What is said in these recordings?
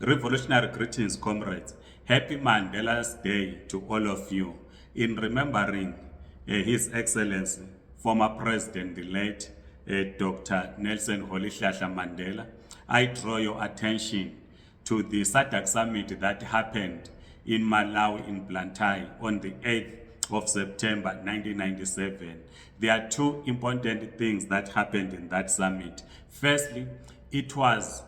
Revolutionary greetings, comrades. Happy Mandela's Day to all of you. In remembering His Excellency, former President, the late Dr. Nelson Rolihlahla Mandela, I draw your attention to the SADC summit that happened in Malawi in Blantyre on the 8th of September 1997. There are two important things that happened in that summit. Firstly, it was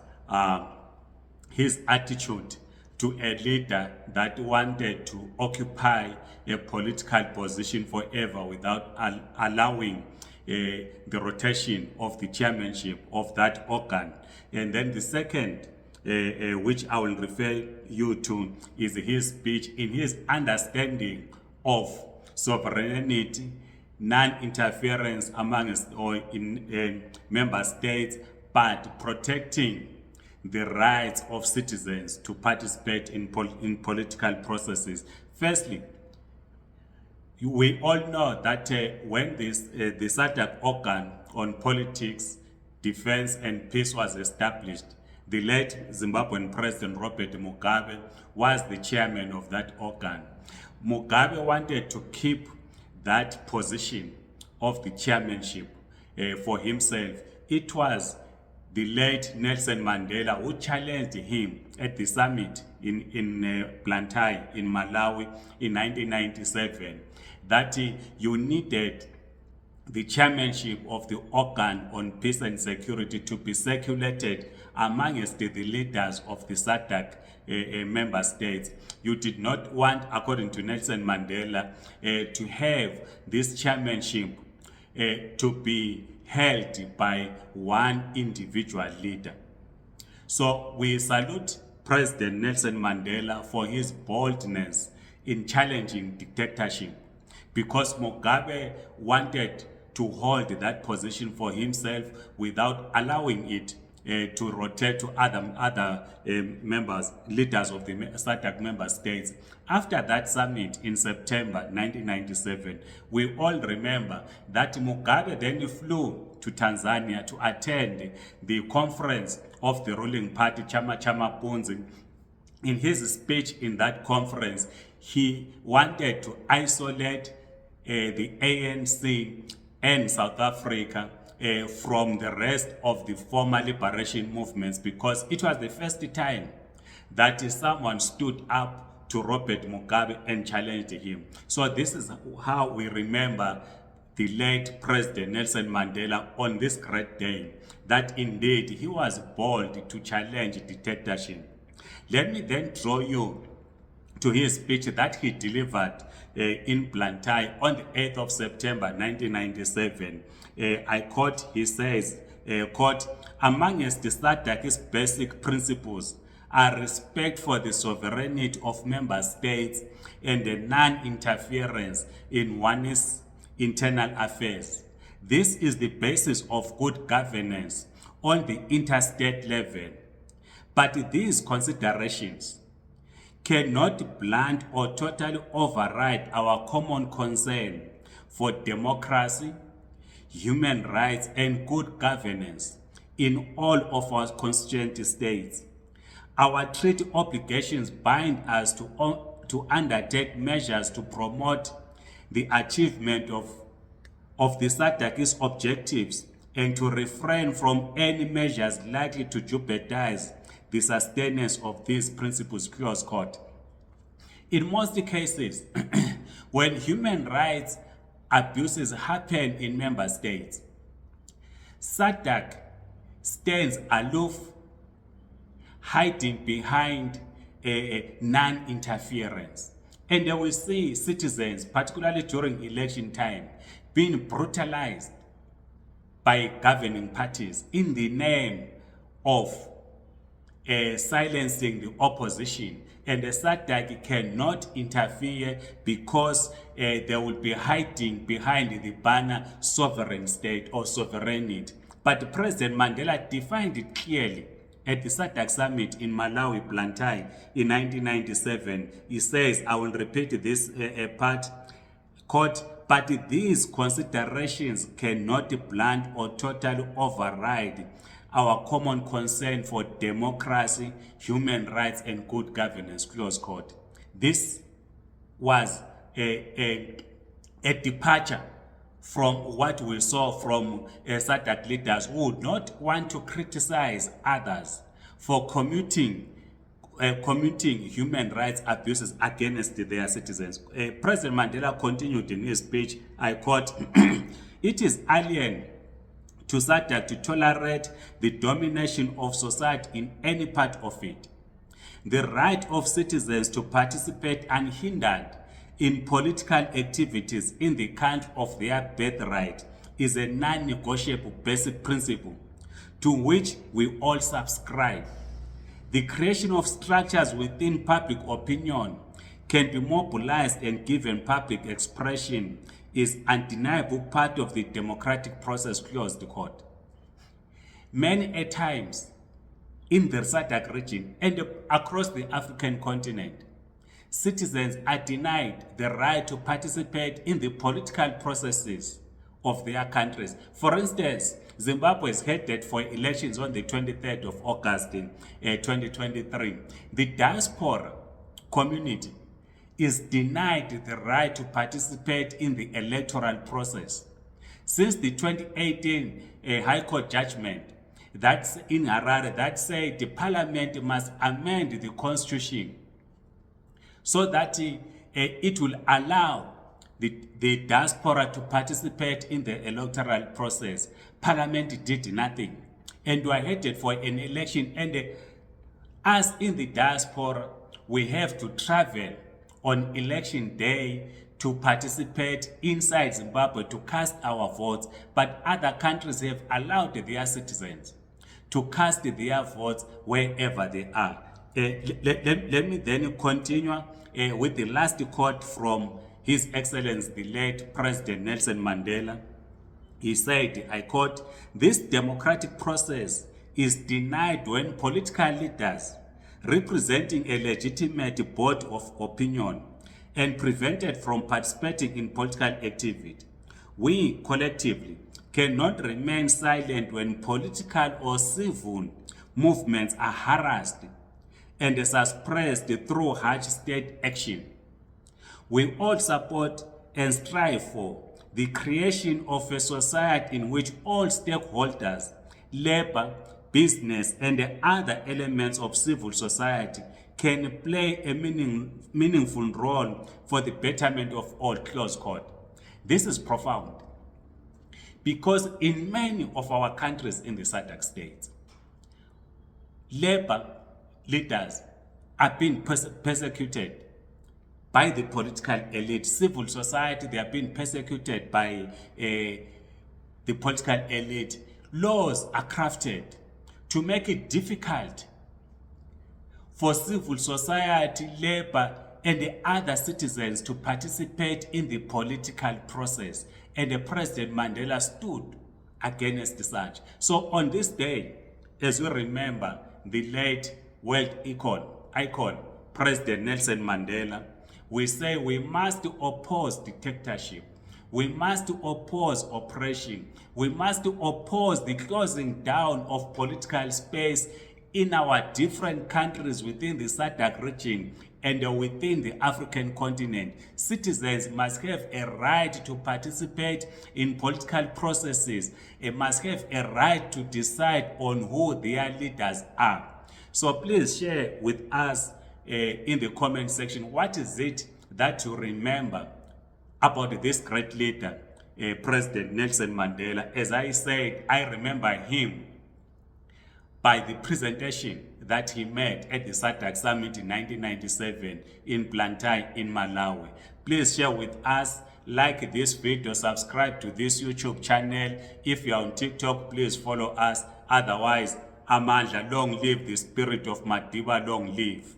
his attitude to a leader that wanted to occupy a political position forever without allowing the rotation of the chairmanship of that organ. And then the second, which I will refer you to, is his speech in his understanding of sovereignty, non-interference amongst or in member states, but protecting the rights of citizens to participate in political processes. Firstly, we all know that when the SADC organ on politics, defense and peace was established, the late Zimbabwean President Robert Mugabe was the chairman of that organ. Mugabe wanted to keep that position of the chairmanship for himself. It was the late Nelson Mandela who challenged him at the summit in Blantyre in Malawi in 1997 that you needed the chairmanship of the organ on peace and security to be circulated amongst the leaders of the SADC member states. You did not want, according to Nelson Mandela, to have this chairmanship to be held by one individual leader. So we salute President Nelson Mandela for his boldness in challenging dictatorship, because Mugabe wanted to hold that position for himself without allowing it to rotate to other members, leaders of the SADC member states. After that summit in September 1997, we all remember that Mugabe then flew to Tanzania to attend the conference of the ruling party, Chama cha Mapinduzi. In his speech in that conference, he wanted to isolate the ANC and South Africa from the rest of the former liberation movements, because it was the first time that someone stood up to Robert Mugabe and challenged him. So this is how we remember the late President Nelson Mandela on this great day, that indeed he was bold to challenge dictatorship. Let me then draw you to his speech that he delivered in Blantyre on the 8th of September 1997. I quote, he says, quote, "Amongst the SADC's basic principles are respect for the sovereignty of member states and the non-interference in one's internal affairs. This is the basis of good governance on the interstate level. But these considerations cannot blunt or totally override our common concern for democracy, human rights, and good governance in all of our constituent states. Our treaty obligations bind us to undertake measures to promote the achievement of the SADC's objectives and to refrain from any measures likely to jeopardize the sustenance of these principles." Close quote. In most cases, when human rights abuses happen in member states, SADC stands aloof, hiding behind non-interference. And then we see citizens, particularly during election time, being brutalized by governing parties in the name of silencing the opposition. And the SADC cannot interfere because they will be hiding behind the banner sovereign state or sovereignty. But President Mandela defined it clearly at the SADC summit in Malawi, Blantyre in 1997. He says, I will repeat this part, quote, "But these considerations cannot blunt or totally override our common concern for democracy, human rights, and good governance, close quote. This was a departure from what we saw from SADC leaders who would not want to criticize others for committing human rights abuses against their citizens. President Mandela continued in his speech, I quote, "It is alien to SADC to tolerate the domination of society in any part of it. The right of citizens to participate unhindered in political activities in the country of their birthright is a non-negotiable basic principle to which we all subscribe. The creation of structures within public opinion can be mobilized and given public expression is undeniable part of the democratic process," close the quote. Many a times in the SADC region and across the African continent, citizens are denied the right to participate in the political processes of their countries. For instance, Zimbabwe is headed for elections on the 23rd of August in 2023. The diaspora community is denied the right to participate in the electoral process. Since the 2018 High Court judgment that's in Harare that said the parliament must amend the constitution so that it will allow the diaspora to participate in the electoral process. Parliament did nothing, and we are headed for an election, and us in the diaspora, we have to travel on election day to participate inside Zimbabwe to cast our votes, but other countries have allowed their citizens to cast their votes wherever they are. Let me then continue with the last quote from His Excellency the late President Nelson Mandela. He said, I quote, "This democratic process is denied when political leaders representing a legitimate body of opinion and prevented from participating in political activity. We collectively cannot remain silent when political or civil movements are harassed and suppressed through harsh state action. We all support and strive for the creation of a society in which all stakeholders, labor, business, and other elements of civil society can play a meaningful role for the betterment of all," close quote. This is profound, because in many of our countries in the SADC states, labor leaders are being persecuted by the political elite. Civil society, they are being persecuted by the political elite. Laws are crafted to make it difficult for civil society, labor, and the other citizens to participate in the political process. And President Mandela stood against such. So on this day, as we remember the late world icon, President Nelson Mandela, we say we must oppose dictatorship. We must oppose oppression. We must oppose the closing down of political space in our different countries within the SADC region and within the African continent. Citizens must have a right to participate in political processes. They must have a right to decide on who their leaders are. So please share with us in the comment section, what is it that you remember about this great leader, President Nelson Mandela? As I said, I remember him by the presentation that he made at the SADC Summit in 1997 in Blantyre in Malawi. Please share with us, like this video, subscribe to this YouTube channel. If you are on TikTok, please follow us. Otherwise, Amandla, long live the spirit of Madiba, long live.